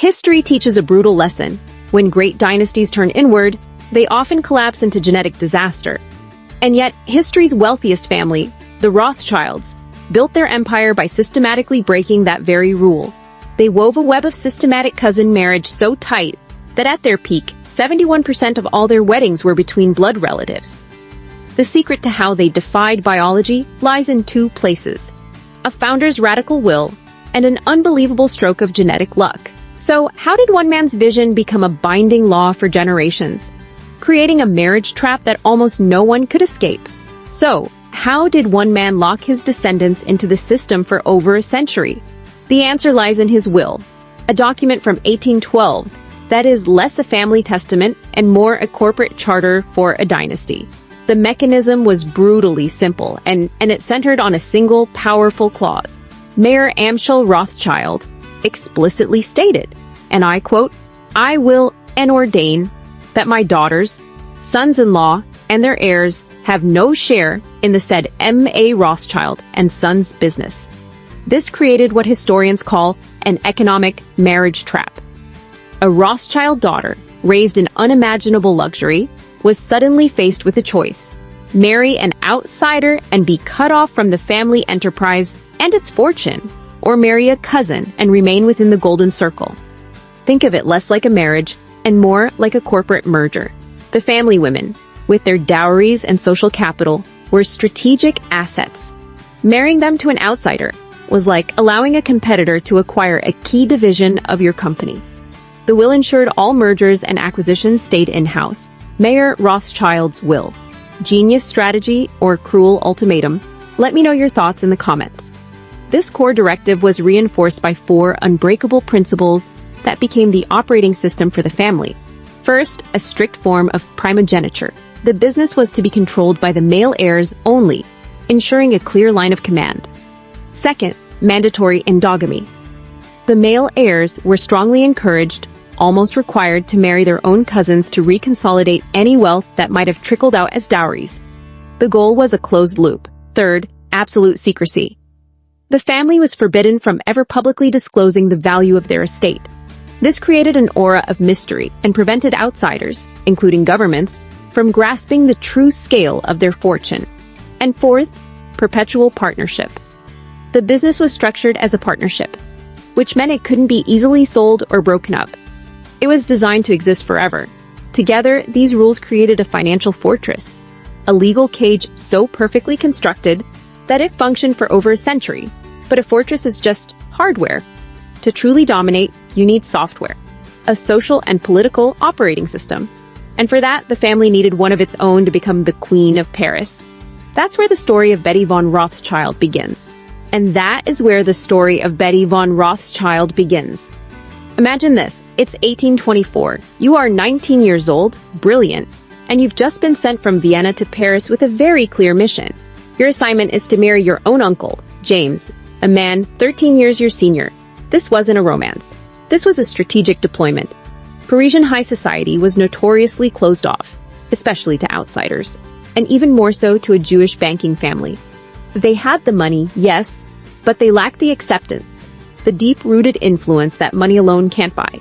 History teaches a brutal lesson. When great dynasties turn inward, they often collapse into genetic disaster. And yet, history's wealthiest family, the Rothschilds, built their empire by systematically breaking that very rule. They wove a web of systematic cousin marriage so tight that at their peak, 71% of all their weddings were between blood relatives. The secret to how they defied biology lies in two places: a founder's radical will and an unbelievable stroke of genetic luck. So, how did one man's vision become a binding law for generations, creating a marriage trap that almost no one could escape? So, how did one man lock his descendants into the system for over a century? The answer lies in his will, a document from 1812 that is less a family testament and more a corporate charter for a dynasty. The mechanism was brutally simple, and it centered on a single powerful clause. Mayer Amschel Rothschild explicitly stated, and I quote, "I will ordain that my daughters, sons-in-law, and their heirs have no share in the said M.A. Rothschild and Sons business." This created what historians call an economic marriage trap. A Rothschild daughter, raised in unimaginable luxury, was suddenly faced with a choice: marry an outsider and be cut off from the family enterprise and its fortune, or marry a cousin and remain within the golden circle. Think of it less like a marriage and more like a corporate merger. The family women, with their dowries and social capital, were strategic assets. Marrying them to an outsider was like allowing a competitor to acquire a key division of your company. The will ensured all mergers and acquisitions stayed in-house. Mayer Rothschild's will. Genius strategy or cruel ultimatum? Let me know your thoughts in the comments. This core directive was reinforced by 4 unbreakable principles that became the operating system for the family. First, a strict form of primogeniture. The business was to be controlled by the male heirs only, ensuring a clear line of command. Second, mandatory endogamy. The male heirs were strongly encouraged, almost required, to marry their own cousins to reconsolidate any wealth that might have trickled out as dowries. The goal was a closed loop. Third, absolute secrecy. The family was forbidden from ever publicly disclosing the value of their estate. This created an aura of mystery and prevented outsiders, including governments, from grasping the true scale of their fortune. And fourth, perpetual partnership. The business was structured as a partnership, which meant it couldn't be easily sold or broken up. It was designed to exist forever. Together, these rules created a financial fortress, a legal cage so perfectly constructed that it functioned for over a century. But a fortress is just hardware. To truly dominate, you need software, a social and political operating system. And for that, the family needed one of its own to become the Queen of Paris. That's where the story of Betty von Rothschild begins. And that is where the story of Betty von Rothschild begins. Imagine this, it's 1824. You are 19 years old, brilliant, and you've just been sent from Vienna to Paris with a very clear mission. Your assignment is to marry your own uncle, James, a man 13 years your senior. This wasn't a romance. This was a strategic deployment. Parisian high society was notoriously closed off, especially to outsiders, and even more so to a Jewish banking family. They had the money, yes, but they lacked the acceptance, the deep-rooted influence that money alone can't buy.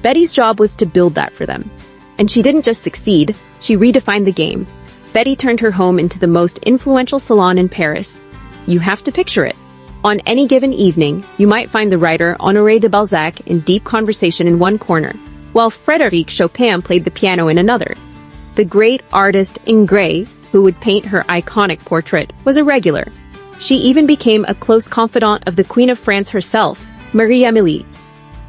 Betty's job was to build that for them. And she didn't just succeed, she redefined the game. Betty turned her home into the most influential salon in Paris. You have to picture it. On any given evening, you might find the writer Honoré de Balzac in deep conversation in one corner, while Frédéric Chopin played the piano in another. The great artist Ingres, who would paint her iconic portrait, was a regular. She even became a close confidant of the Queen of France herself, Marie-Amélie.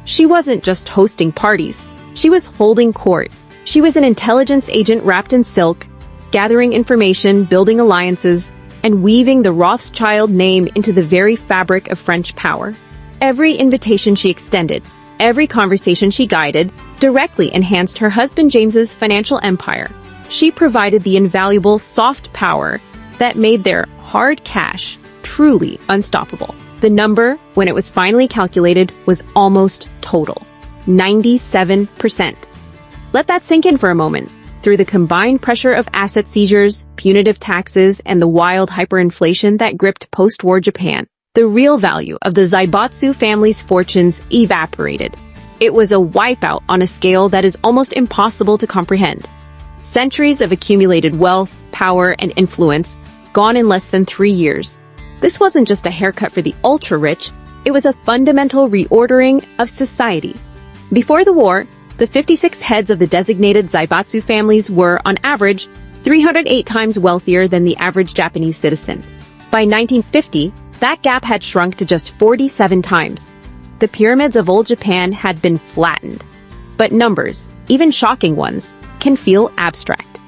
She wasn't just hosting parties, she was holding court. She was an intelligence agent wrapped in silk, gathering information, building alliances, and weaving the Rothschild name into the very fabric of French power. Every invitation she extended, every conversation she guided, directly enhanced her husband James's financial empire. She provided the invaluable soft power that made their hard cash truly unstoppable. The number, when it was finally calculated, was almost total. 97%. Let that sink in for a moment. Through the combined pressure of asset seizures, punitive taxes, and the wild hyperinflation that gripped post-war Japan, the real value of the Zaibatsu family's fortunes evaporated. It was a wipeout on a scale that is almost impossible to comprehend. Centuries of accumulated wealth, power, and influence gone in less than 3 years. This wasn't just a haircut for the ultra-rich, it was a fundamental reordering of society. Before the war, the 56 heads of the designated Zaibatsu families were, on average, 308 times wealthier than the average Japanese citizen. By 1950, that gap had shrunk to just 47 times. The pyramids of old Japan had been flattened. But numbers, even shocking ones, can feel abstract.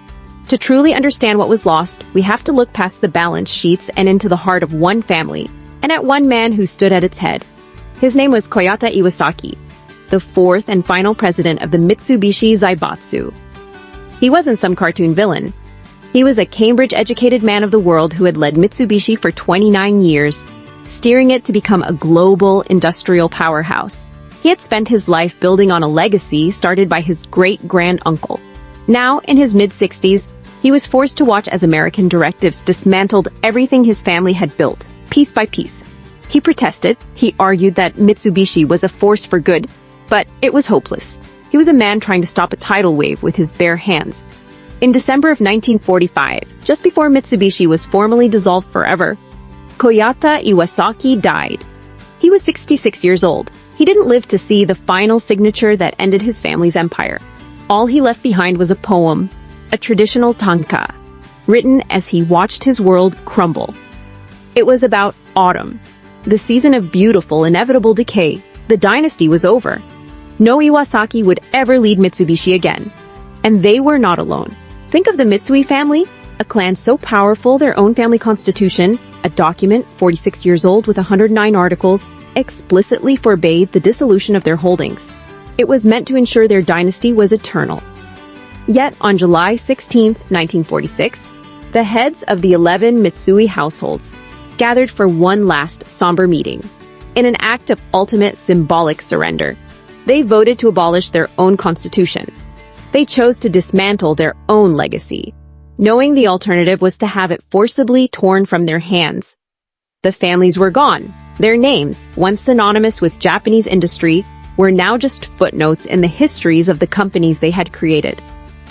To truly understand what was lost, we have to look past the balance sheets and into the heart of one family, and at one man who stood at its head. His name was Koyata Iwasaki, the fourth and final president of the Mitsubishi Zaibatsu. He wasn't some cartoon villain. He was a Cambridge-educated man of the world who had led Mitsubishi for 29 years, steering it to become a global industrial powerhouse. He had spent his life building on a legacy started by his great-grand-uncle. Now, in his mid-60s, he was forced to watch as American directives dismantled everything his family had built, piece by piece. He protested. He argued that Mitsubishi was a force for good, but it was hopeless. He was a man trying to stop a tidal wave with his bare hands. In December of 1945, just before Mitsubishi was formally dissolved forever, Koyata Iwasaki died. He was 66 years old. He didn't live to see the final signature that ended his family's empire. All he left behind was a poem, a traditional tanka, written as he watched his world crumble. It was about autumn, the season of beautiful, inevitable decay. The dynasty was over. No Iwasaki would ever lead Mitsubishi again. And they were not alone. Think of the Mitsui family, a clan so powerful their own family constitution, a document 46 years old with 109 articles, explicitly forbade the dissolution of their holdings. It was meant to ensure their dynasty was eternal. Yet, on July 16, 1946, the heads of the 11 Mitsui households gathered for one last somber meeting. In an act of ultimate symbolic surrender, they voted to abolish their own constitution. They chose to dismantle their own legacy, knowing the alternative was to have it forcibly torn from their hands. The families were gone. Their names, once synonymous with Japanese industry, were now just footnotes in the histories of the companies they had created.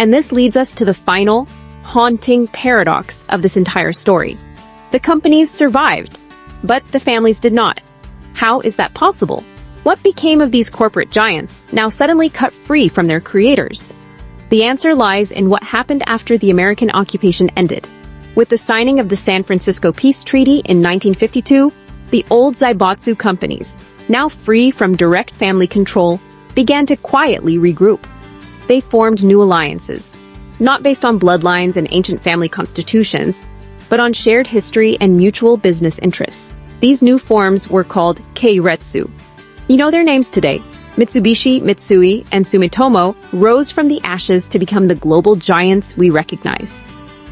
And this leads us to the final, haunting paradox of this entire story. The companies survived, but the families did not. How is that possible? What became of these corporate giants, now suddenly cut free from their creators? The answer lies in what happened after the American occupation ended. With the signing of the San Francisco Peace Treaty in 1952, the old Zaibatsu companies, now free from direct family control, began to quietly regroup. They formed new alliances, not based on bloodlines and ancient family constitutions, but on shared history and mutual business interests. These new forms were called keiretsu. You know their names today. Mitsubishi, Mitsui, and Sumitomo rose from the ashes to become the global giants we recognize.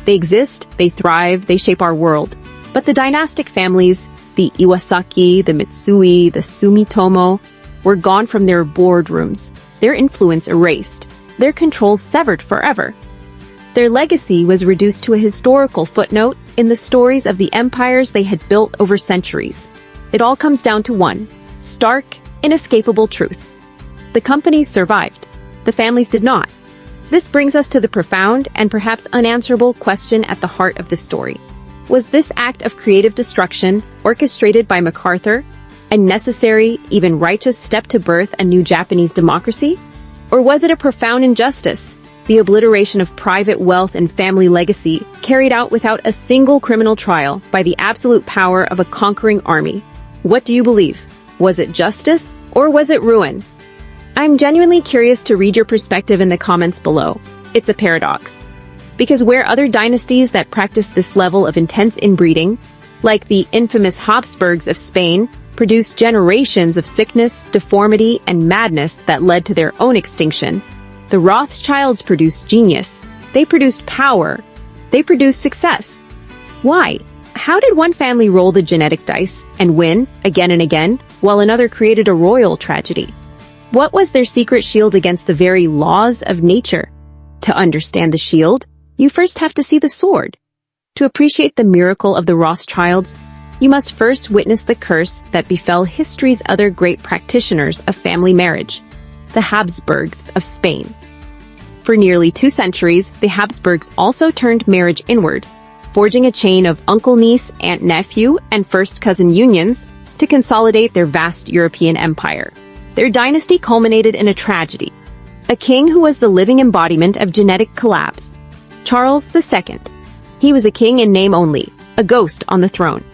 They exist, they thrive, they shape our world. But the dynastic families, the Iwasaki, the Mitsui, the Sumitomo, were gone from their boardrooms, their influence erased, their control severed forever. Their legacy was reduced to a historical footnote in the stories of the empires they had built over centuries. It all comes down to one stark, inescapable truth. The companies survived. The families did not. This brings us to the profound and perhaps unanswerable question at the heart of this story. Was this act of creative destruction, orchestrated by MacArthur, a necessary, even righteous step to birth a new Japanese democracy? Or was it a profound injustice, the obliteration of private wealth and family legacy, carried out without a single criminal trial by the absolute power of a conquering army? What do you believe? Was it justice, or was it ruin? I'm genuinely curious to read your perspective in the comments below. It's a paradox. Because where other dynasties that practice this level of intense inbreeding, like the infamous Habsburgs of Spain, produced generations of sickness, deformity, and madness that led to their own extinction, the Rothschilds produced genius. They produced power. They produced success. Why? How did one family roll the genetic dice and win again and again, while another created a royal tragedy? What was their secret shield against the very laws of nature? To understand the shield, you first have to see the sword. To appreciate the miracle of the Rothschilds, you must first witness the curse that befell history's other great practitioners of family marriage. the Habsburgs of Spain. For nearly 2 centuries, the Habsburgs also turned marriage inward, forging a chain of uncle-niece, aunt-nephew, and first-cousin unions to consolidate their vast European empire. Their dynasty culminated in a tragedy. A king who was the living embodiment of genetic collapse, Charles II. He was a king in name only, a ghost on the throne.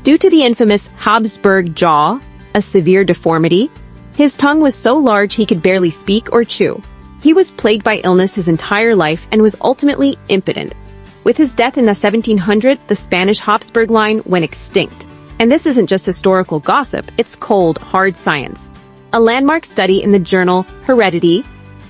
Due to the infamous Habsburg jaw, a severe deformity, his tongue was so large he could barely speak or chew. He was plagued by illness his entire life and was ultimately impotent. With his death in the 1700s, the Spanish Habsburg line went extinct. And this isn't just historical gossip, it's cold, hard science. A landmark study in the journal Heredity,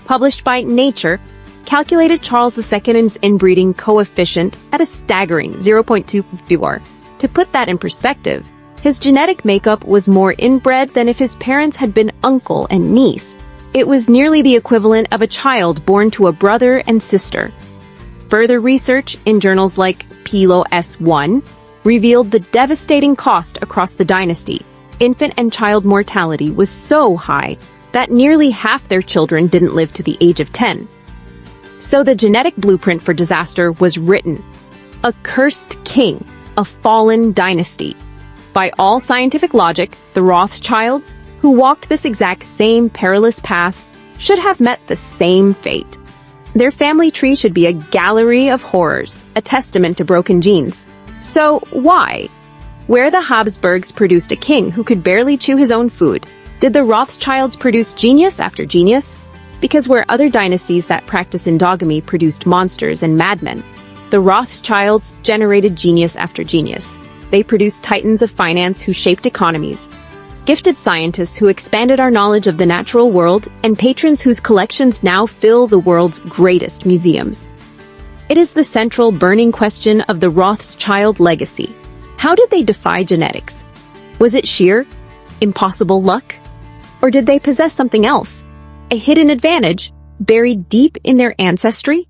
published by Nature, calculated Charles II's inbreeding coefficient at a staggering 0.24. To put that in perspective, his genetic makeup was more inbred than if his parents had been uncle and niece. It was nearly the equivalent of a child born to a brother and sister. Further research in journals like PLOS1 revealed the devastating cost across the dynasty. Infant and child mortality was so high that nearly half their children didn't live to the age of 10. So the genetic blueprint for disaster was written. A cursed king, a fallen dynasty. By all scientific logic, the Rothschilds, who walked this exact same perilous path, should have met the same fate. Their family tree should be a gallery of horrors, a testament to broken genes. So why? Where the Habsburgs produced a king who could barely chew his own food, did the Rothschilds produce genius after genius? Because where other dynasties that practice endogamy produced monsters and madmen, the Rothschilds generated genius after genius. They produced titans of finance who shaped economies, gifted scientists who expanded our knowledge of the natural world, and patrons whose collections now fill the world's greatest museums. It is the central burning question of the Rothschild legacy. How did they defy genetics? Was it sheer, impossible luck? Or did they possess something else? A hidden advantage buried deep in their ancestry?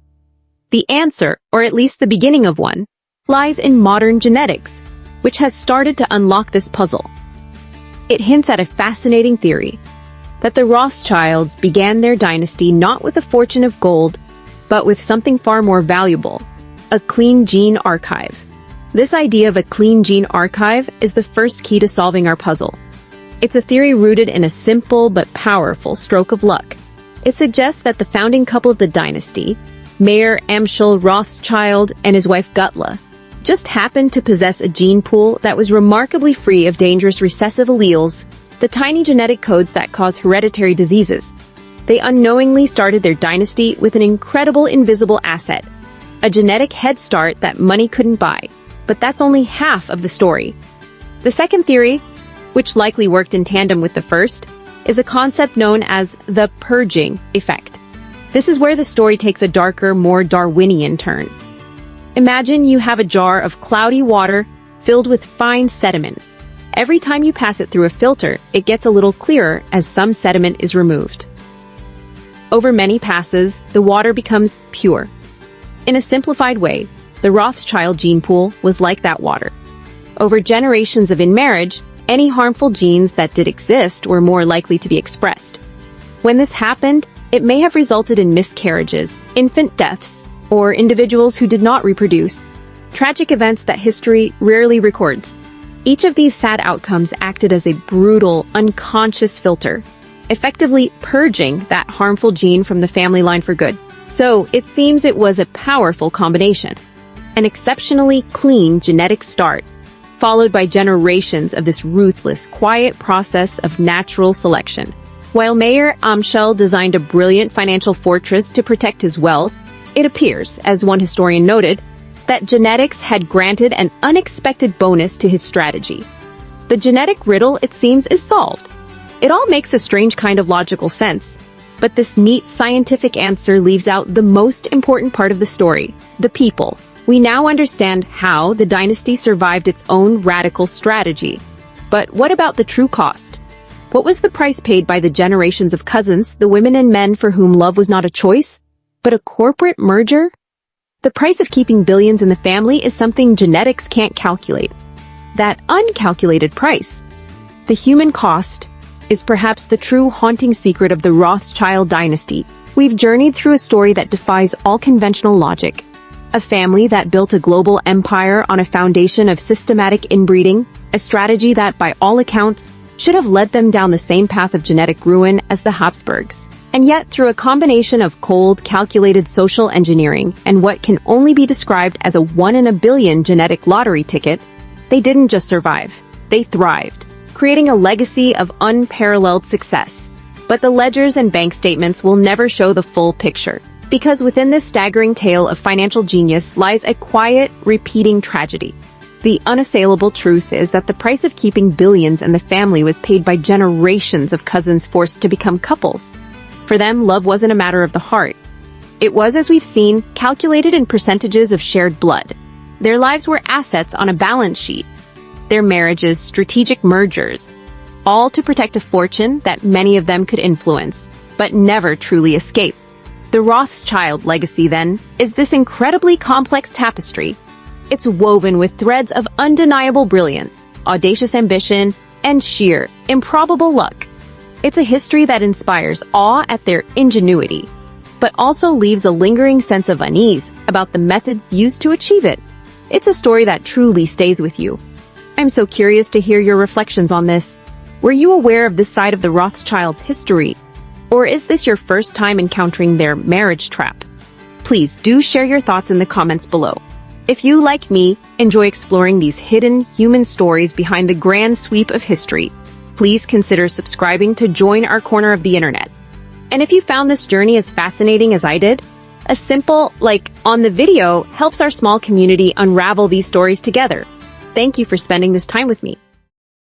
The answer, or at least the beginning of one, lies in modern genetics, which has started to unlock this puzzle. It hints at a fascinating theory, that the Rothschilds began their dynasty not with a fortune of gold, but with something far more valuable, a clean gene archive. This idea of a clean gene archive is the first key to solving our puzzle. It's a theory rooted in a simple but powerful stroke of luck. It suggests that the founding couple of the dynasty, Mayer Amschel Rothschild and his wife Gutla, just happened to possess a gene pool that was remarkably free of dangerous recessive alleles, the tiny genetic codes that cause hereditary diseases. They unknowingly started their dynasty with an incredible invisible asset, a genetic head start that money couldn't buy. But that's only half of the story. The second theory, which likely worked in tandem with the first, is a concept known as the purging effect. This is where the story takes a darker, more Darwinian turn. Imagine you have a jar of cloudy water filled with fine sediment. Every time you pass it through a filter, it gets a little clearer as some sediment is removed. Over many passes, the water becomes pure. In a simplified way, the Rothschild gene pool was like that water. Over generations of intermarriage, any harmful genes that did exist were more likely to be expressed. When this happened, it may have resulted in miscarriages, infant deaths, or individuals who did not reproduce, tragic events that history rarely records. Each of these sad outcomes acted as a brutal, unconscious filter, effectively purging that harmful gene from the family line for good. So, it seems it was a powerful combination. An exceptionally clean genetic start, followed by generations of this ruthless, quiet process of natural selection. While Mayer Amschel designed a brilliant financial fortress to protect his wealth, it appears, as one historian noted, that genetics had granted an unexpected bonus to his strategy. The genetic riddle, it seems, is solved. It all makes a strange kind of logical sense, but this neat scientific answer leaves out the most important part of the story, the people. We now understand how the dynasty survived its own radical strategy. But what about the true cost? What was the price paid by the generations of cousins, the women and men for whom love was not a choice, but a corporate merger? The price of keeping billions in the family is something genetics can't calculate. That uncalculated price, the human cost, is perhaps the true haunting secret of the Rothschild dynasty. We've journeyed through a story that defies all conventional logic. A family that built a global empire on a foundation of systematic inbreeding, a strategy that, by all accounts, should have led them down the same path of genetic ruin as the Habsburgs. And yet, through a combination of cold, calculated social engineering and what can only be described as a 1 in a billion genetic lottery ticket, they didn't just survive, they thrived, creating a legacy of unparalleled success. But the ledgers and bank statements will never show the full picture, because within this staggering tale of financial genius lies a quiet, repeating tragedy. The unassailable truth is that the price of keeping billions in the family was paid by generations of cousins forced to become couples. For them, love wasn't a matter of the heart. It was, as we've seen, calculated in percentages of shared blood. Their lives were assets on a balance sheet. Their marriages, strategic mergers, all to protect a fortune that many of them could influence, but never truly escape. The Rothschild legacy, then, is this incredibly complex tapestry. It's woven with threads of undeniable brilliance, audacious ambition, and sheer, improbable luck. It's a history that inspires awe at their ingenuity, but also leaves a lingering sense of unease about the methods used to achieve it. It's a story that truly stays with you. I'm so curious to hear your reflections on this. Were you aware of this side of the Rothschilds' history? Or is this your first time encountering their marriage trap? Please do share your thoughts in the comments below. If you, like me, enjoy exploring these hidden human stories behind the grand sweep of history, please consider subscribing to join our corner of the internet. And if you found this journey as fascinating as I did, a simple like on the video helps our small community unravel these stories together. Thank you for spending this time with me.